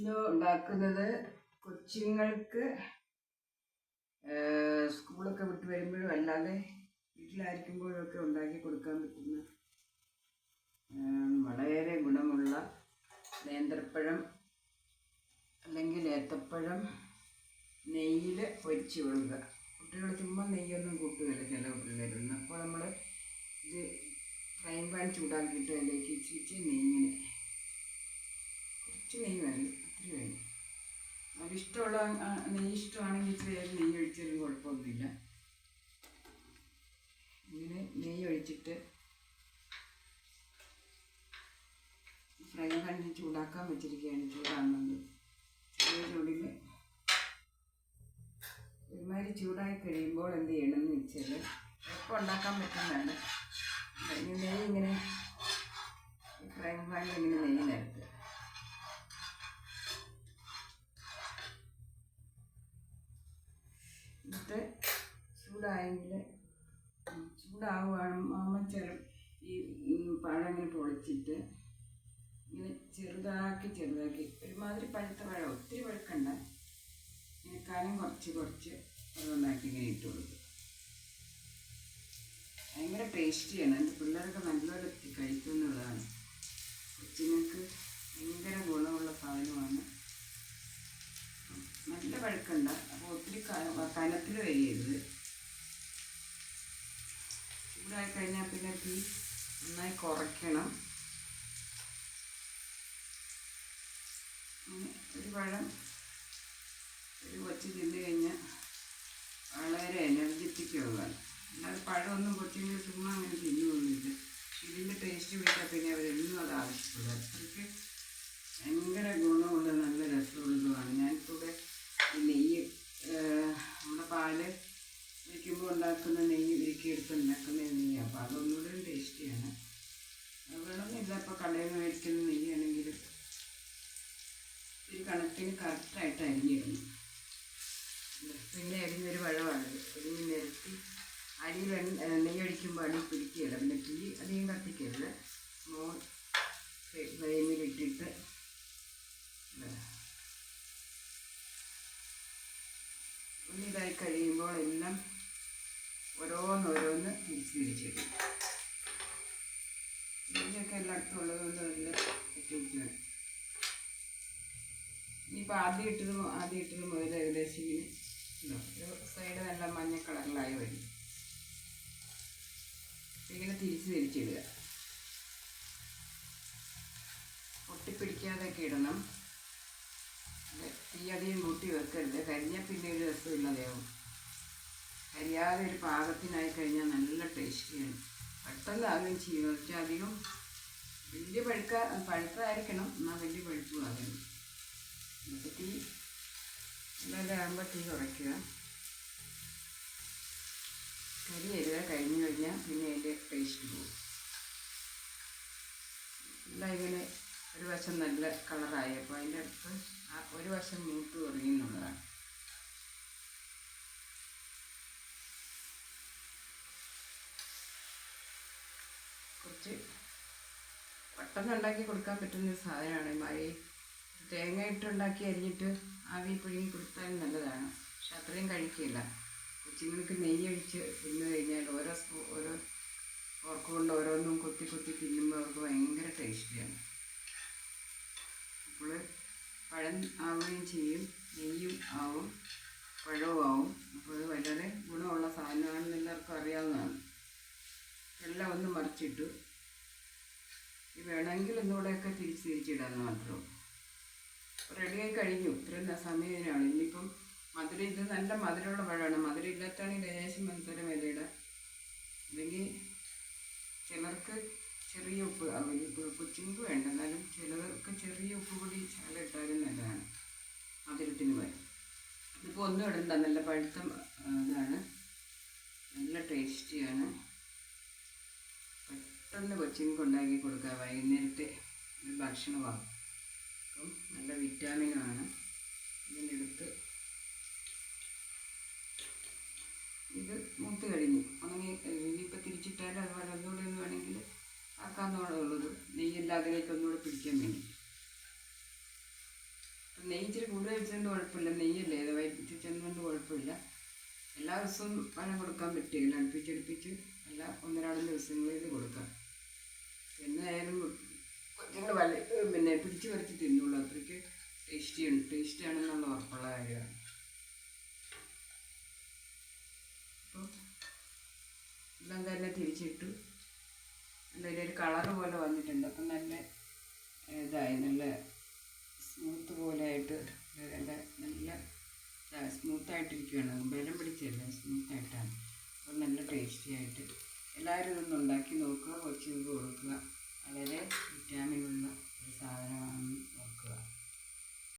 ഇന്ന് ഉണ്ടാക്കുന്നത് കൊച്ചുങ്ങൾക്ക് സ്കൂളൊക്കെ വിട്ട് വരുമ്പോഴും അല്ലാതെ വീട്ടിലായിരിക്കുമ്പോഴൊക്കെ ഉണ്ടാക്കി കൊടുക്കാൻ പറ്റുന്ന വളരെ ഗുണമുള്ള നേന്ത്രപ്പഴം അല്ലെങ്കിൽ ഏത്തപ്പഴം നെയ്യിൽ പൊരിച്ച് കൊടുക്കുക. കുട്ടികൾ ചുമ്മാ നെയ്യൊന്നും കൂട്ടുകയില്ല ചില പിള്ളേരൊന്നും. അപ്പോൾ നമ്മൾ ഇത് ഫ്രൈ പാൻ ചൂടാക്കിയിട്ട് അതിലേക്ക് ഇച്ചിരി നെയ്യിങ്ങനെ കുറച്ച് നെയ്യ് മതി, ഒത്തിരി വേണം. അതിഷ്ടമുള്ള നെയ്യ് ഇഷ്ടമാണെങ്കിൽ ഇച്ചിരി നെയ്യ് ഒഴിച്ചാലും കുഴപ്പമൊന്നുമില്ല. ഇങ്ങനെ നെയ്യ് ഒഴിച്ചിട്ട് ഫ്രൈ പാൻ ചൂടാക്കാൻ വെച്ചിരിക്കുകയാണ്. ചൂടാകുന്നത് ചെറിയ ചൂടിൽ ഒരുമാതിരി ചൂടായി കഴിയുമ്പോൾ എന്ത് ചെയ്യണമെന്ന് വെച്ചാൽ എപ്പോൾ ഉണ്ടാക്കാൻ പറ്റുന്നതാണ്. നെയ്യ് ഇങ്ങനെ ഫ്രൈ പാനിൽ ഇങ്ങനെ നെയ്യ് നിരത്തുക. എന്നിട്ട് ചൂടാവുകയാകുമ്പോൾ ഈ പഴം ഇങ്ങനെ പൊളിച്ചിട്ട് ഇങ്ങനെ ചെറുതാക്കി ഒരുമാതിരി പഴുത്ത പഴം, ഒത്തിരി പഴുക്കണ്ട, ഇതിനേക്കാളും കുറച്ച് അതുകൊണ്ടാക്കി ഇങ്ങനെ ഇട്ട് കൊടുക്കും. ഭയങ്കര ടേസ്റ്റിയാണ്. എൻ്റെ പിള്ളേരൊക്കെ നല്ലപോലെ കഴിക്കുന്നുള്ളതാണ്. കൊച്ചുങ്ങൾക്ക് ഭയങ്കര ഗുണമുള്ള സാധനമാണ്. നല്ല പഴുക്കണ്ട, അപ്പോൾ ഒത്തിരി കനത്തിൽ വരികരുത്. ചൂടായി കഴിഞ്ഞാൽ പിന്നെ തീ നന്നായി കുറയ്ക്കണം. ഒരു പഴം ഒരു കൊച്ചു തിന്നു കഴിഞ്ഞാൽ വളരെ എനർജറ്റിക് ആവുകയാണ്. അല്ലാതെ പഴമൊന്നും കൊച്ചുങ്ങൾ ചുമ്മാ അങ്ങനെ തിന്നുകൊള്ളില്ല. ഇതിൻ്റെ ടേസ്റ്റ് പിടിച്ചാൽ പിന്നെ അവരെന്നും അത് ആവശ്യപ്പെടും. അത്രയ്ക്ക് ഭയങ്കര ഗുണമുള്ള നല്ല രസമുള്ളതുമാണ്. ഞാനിപ്പോൾ ഈ നെയ്യ് നമ്മുടെ പാല് ഒഴിക്കുമ്പോൾ ഉണ്ടാക്കുന്ന നെയ്യ് ഉരുക്കിയെടുത്ത് ഉണ്ടാക്കുന്ന നെയ്യാണ്. അപ്പോൾ അതൊന്നുകൂടെ ടേസ്റ്റിയാണ്. അത് വേണമെന്നില്ല, ഇപ്പോൾ കടയിൽ നിന്ന് മേടിക്കുന്ന നെയ്യാണെങ്കിലും ഈ കണക്കിന് കറക്റ്റായിട്ട് അരിഞ്ഞിടുന്നു. പിന്നെ അരിഞ്ഞൊരു പഴമാണിത്. അരിഞ്ഞ് നിരത്തി അരിയിൽ നെയ്യടിക്കുമ്പോൾ അടി പിടിക്കുകയില്ല. പിന്നെ തീ അധികം കത്തിക്കരുത്. സ്മോൾ ഫ്ലെയിമിലിട്ടിട്ട് ഇതായി കഴിയുമ്പോൾ എല്ലാം ഓരോന്നോരോന്ന് തിരിച്ചിടും. ഇതിൻ്റെയൊക്കെ എല്ലായിടത്തും ഉള്ളതുകൊണ്ട് നല്ല എത്തിക്കുകയാണ്. ഇനിയിപ്പോൾ ആദ്യം ഇട്ടത് മുതൽ ഏകദേശം ഇങ്ങനെ ഒരു സൈഡ് നല്ല മഞ്ഞ കളറിലായി വരും. ഇങ്ങനെ തിരിച്ചിടുക. ഒട്ടിപ്പിടിക്കാതെയൊക്കെ ഇടണം. തീ അധികം കൂട്ടി വെക്കരുത്. കരിഞ്ഞാൽ പിന്നെ ഒരു രസമില്ലാതെയാവും. കരിയാതെ ഒരു പാകത്തിനായി കഴിഞ്ഞാൽ നല്ല ടേസ്റ്റിയാണ്. പെട്ടെന്നാകുകയും ചെയ്യും. പക്ഷെ അധികം വലിയ പഴുത്തതായിരിക്കണം, എന്നാൽ വലിയ പഴുപ്പും ആകണം. എന്നിട്ട് തീ നല്ല ആകുമ്പോൾ തീ കുറയ്ക്കുക. കരിയരുത്. കഴിഞ്ഞ് കഴിഞ്ഞാൽ പിന്നെ അതിൻ്റെ ടേസ്റ്റ് പോകും. എല്ലാം ഇങ്ങനെ ഒരു വശം നല്ല കളറായി. അപ്പോൾ അതിൻ്റെ അടുത്ത് ഒരു വശം മൂത്ത് തുടങ്ങി എന്നുള്ളതാണ്. കുറച്ച് പെട്ടെന്ന് ഉണ്ടാക്കി കൊടുക്കാൻ പറ്റുന്ന സാധനമാണ്. തേങ്ങ ഇട്ടുണ്ടാക്കി അരിഞ്ഞിട്ട് ആവി പുഴുങ്ങി കൊടുത്താലും നല്ലതാണ്. പക്ഷെ അത്രയും കഴിക്കില്ല. കൊച്ചുങ്ങൾക്ക് നെയ്യൊഴിച്ച് തിന്നു കഴിഞ്ഞാൽ ഓരോ ഓർക്ക് കൊണ്ട് ഓരോന്നും കൊത്തി തിന്നുമ്പോൾ അവർക്ക് ഭയങ്കര ടേസ്റ്റിയാണ്. അപ്പോൾ പഴം ആവുകയും ചെയ്യും, നെയ്യും ആവും, പഴവും ആവും. അപ്പോൾ അത് വളരെ ഗുണമുള്ള സാധനമാണെന്ന് എല്ലാവർക്കും അറിയാവുന്നതാണ്. എല്ലാം ഒന്ന് മറിച്ചിട്ടു. വേണമെങ്കിൽ ഒന്നുകൂടെയൊക്കെ തിരിച്ചിടാമെന്ന് മാത്രമേ. റെഡിയായി കഴിഞ്ഞു. ഇത്രയും സമയം ഇതിനാണ്. ഇനിയിപ്പം മധുരം, ഇത് നല്ല മധുരമുള്ള പഴമാണ്. മധുരം ഇല്ലാത്താണെങ്കിൽ ലേശം പഞ്ചസാര വിലയിടുക. അല്ലെങ്കിൽ ചിലർക്ക് ചെറിയ ഉപ്പ്, കൊച്ചുങ്ങൾക്ക് വേണ്ട, എന്നാലും ചിലർക്ക് ചെറിയ ഉപ്പ് പൊടി ശകലം ഇട്ടാലും നല്ലതാണ് മധുരത്തിന് പോയി. ഇതിപ്പോൾ ഒന്നും ഇടണ്ട, നല്ല പഴുത്ത ഇതാണ്, നല്ല ടേസ്റ്റിയാണ്. പെട്ടെന്ന് കൊച്ചുങ്ങൾക്ക് ഉണ്ടാക്കി കൊടുക്കുക. വൈകുന്നേരത്തെ ഒരു ഭക്ഷണമാണ്. അപ്പം നല്ല വിറ്റാമിനുമാണ്. ഇതിനെടുത്ത് ഇത് മൂത്ത് കഴിഞ്ഞു. ഒന്നെങ്കിൽ ഇനിയിപ്പോൾ തിരിച്ചിട്ടാലും അതുപോലെ ഒന്നുകൂടെ ഒന്ന് വേണമെങ്കിൽ ആക്കാവുന്നതുള്ളത്. നെയ്യെല്ലാം അതിലേക്ക് ഒന്നുകൂടെ പിടിക്കാൻ വേണ്ടി. നെയ്യ് ഇച്ചിരി കൂടുതൽ വെച്ചതുകൊണ്ട് കുഴപ്പമില്ല, നെയ്യല്ലേ ഇത് വയറ്റി ചെന്നുകൊണ്ട് കുഴപ്പമില്ല. എല്ലാ ദിവസവും പഴം കൊടുക്കാൻ പറ്റില്ല, അടുപ്പിച്ചടുപ്പിച്ച് അല്ല 1-2 ദിവസങ്ങളിൽ കൊടുക്കാം. എന്നായാലും കൊച്ചുങ്ങൾ പിന്നെ പിടിച്ച് പറിച്ച് തിന്നുള്ളൂ, അത്രയ്ക്ക് ടേസ്റ്റിയാണെന്നുള്ള ഉറപ്പുള്ള കാര്യമാണ്. അപ്പോൾ എല്ലാം തന്നെ തിരിച്ചിട്ടു. നല്ലൊരു കളറ് പോലെ വന്നിട്ടുണ്ട്. അപ്പം നല്ല ഇതായി, നല്ല സ്മൂത്ത് പോലെ ആയിട്ട് നല്ല സ്മൂത്തായിട്ടിരിക്കുകയാണ്. ബലം പിടിച്ചല്ല, സ്മൂത്തായിട്ടാണ്. അപ്പം നല്ല ടേസ്റ്റി ആയിട്ട് എല്ലാവരും ഇതൊന്ന് ഉണ്ടാക്കി നോക്കുക, കൊച്ചുങ്ങൾക്ക് കൊടുക്കുക. വളരെ വിറ്റാമിനുള്ള ഒരു സാധനമാണെന്ന് ഓർക്കുക.